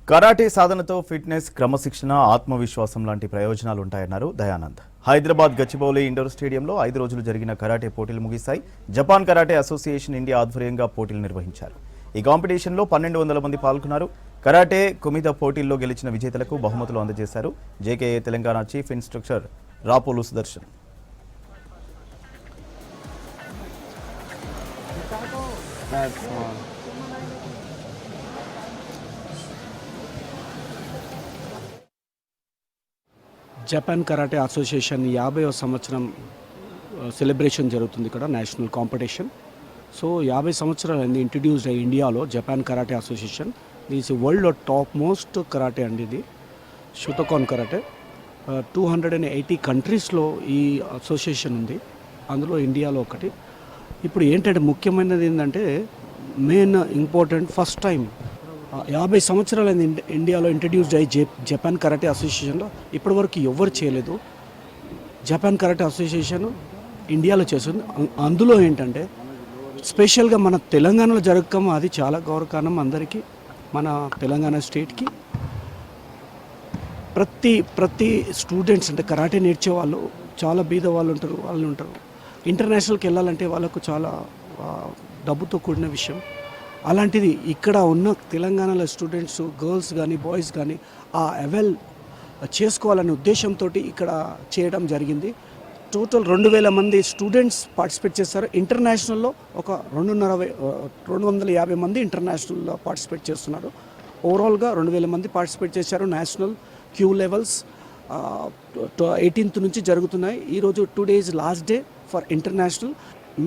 Karate సాధనతో fitness, క్రమశిక్షణ, ఆత్మవిశ్వాసం లాంటి ప్రయోజనాలు ఉంటాయన్నారు దయానంద్. హైదరాబాద్ గచ్చిబౌలి ఇండోర్ స్టేడియంలో 5 రోజులు జరిగిన కరాటే పోటీలు ముగిశాయి. జపాన్ కరాటే అసోసియేషన్ ఇండియా ఆధ్వర్యంగా పోటీలు నిర్వహించారు. ఈ కాంపిటీషన్లో 1200 మంది పాల్గొన్నారు. కరాటే కుమిద పోటీల్లో గెలిచిన విజేతలకు బహుమతులు అందజేశారు. JKA Telangana chief instructor Rapolu Sudarshan. Japan karate association 50వ సంవత్సరం సెలబ్రేషన్ జరుగుతుంది ఇక్కడ, నేషనల్ కాంపిటీషన్. సో 50 సంవత్సరాలు ఇంట్రడ్యూస్ అయ్యి ఇండియాలో జపాన్ కరాటే అసోసియేషన్. దిస్ వరల్డ్లో టాప్ మోస్ట్ కరాటే అండి ఇది, షుటోకాన్ కరాటే. 280 కంట్రీస్లో ఈ అసోసియేషన్ ఉంది, అందులో ఇండియాలో ఒకటి. ఇప్పుడు ఏంటంటే ముఖ్యమైనది ఏంటంటే మెయిన్ ఇంపార్టెంట్, ఫస్ట్ టైం 50 సంవత్సరాలు ఇండియాలో ఇంట్రడ్యూస్డ్ అయ్యి జపాన్ కరాటే అసోసియేషన్లో ఇప్పటివరకు ఎవరు చేయలేదు. జపాన్ కరాటే అసోసియేషన్ ఇండియాలో చేస్తుంది. అందులో ఏంటంటే స్పెషల్గా మన తెలంగాణలో జరగకం అది చాలా గౌరవకారణం అందరికీ, మన తెలంగాణ స్టేట్కి. ప్రతి స్టూడెంట్స్ అంటే కరాటే నేర్చే వాళ్ళు చాలా బీద వాళ్ళు ఉంటారు. ఇంటర్నేషనల్కి వెళ్ళాలంటే వాళ్ళకు చాలా డబ్బుతో కూడిన విషయం. అలాంటిది ఇక్కడ ఉన్న తెలంగాణలో స్టూడెంట్స్, గర్ల్స్ కానీ బాయ్స్ కానీ ఆ అవైల్ చేసుకోవాలనే ఉద్దేశంతో ఇక్కడ చేయడం జరిగింది. టోటల్ 2000 మంది స్టూడెంట్స్ పార్టిసిపేట్ చేస్తారు. ఇంటర్నేషనల్లో ఒక 250 మంది ఇంటర్నేషనల్లో పార్టిసిపేట్ చేస్తున్నారు. ఓవరాల్గా 2000 మంది పార్టిసిపేట్ చేశారు. నేషనల్ క్యూ లెవెల్స్ 18th నుంచి జరుగుతున్నాయి. ఈరోజు 2 days last day for international.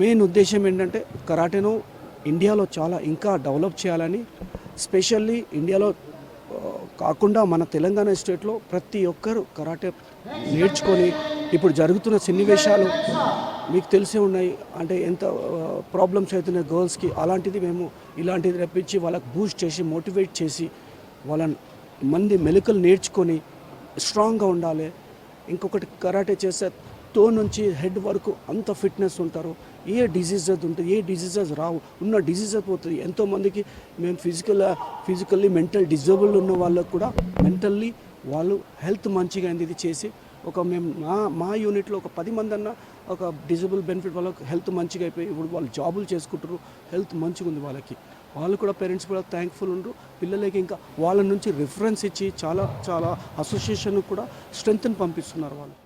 Main ఉద్దేశం ఏంటంటే కరాటేను ఇండియాలో చాలా ఇంకా డెవలప్ చేయాలని, స్పెషల్లీ ఇండియాలో కాకుండా మన తెలంగాణ స్టేట్లో ప్రతి ఒక్కరు కరాటే నేర్చుకొని ఇప్పుడు జరుగుతున్న సన్నివేశాలు మీకు తెలిసే ఉన్నాయి. అంటే ఎంత ప్రాబ్లమ్స్ అవుతున్నాయి గర్ల్స్కి, అలాంటిది మేము ఇలాంటిది రప్పించి వాళ్ళకి బూస్ట్ చేసి మోటివేట్ చేసి వాళ్ళని మంది మెలకులు నేర్చుకొని స్ట్రాంగ్గా ఉండాలి. ఇంకొకటి కరాటే చేసే తో నుంచి హెడ్ వరకు అంత ఫిట్నెస్ ఉంటారు. ఏ డిజీజెస్ ఉంటుంది, ఏ డిజీజెస్ రావు, ఉన్న డిజీజెస్ పోతుంది. ఎంతోమందికి మేము ఫిజికల్లీ మెంటల్ డిజేబుల్ ఉన్న వాళ్ళకు కూడా మెంటల్లీ వాళ్ళు హెల్త్ మంచిగా అయింది ఇది చేసి. మేము మా యూనిట్లో ఒక 10 మంది అన్న ఒక డిజేబుల్ బెనిఫిట్ వాళ్ళకి హెల్త్ మంచిగా అయిపోయి ఇప్పుడు వాళ్ళు జాబులు చేసుకుంటారు. హెల్త్ మంచిగా ఉంది వాళ్ళకి. వాళ్ళు కూడా పేరెంట్స్ కూడా థ్యాంక్ఫుల్ ఉండరు. పిల్లలకి ఇంకా వాళ్ళ నుంచి రిఫరెన్స్ ఇచ్చి చాలా అసోసియేషన్ కూడా స్ట్రెంగ్త్ని పంపిస్తున్నారు వాళ్ళు.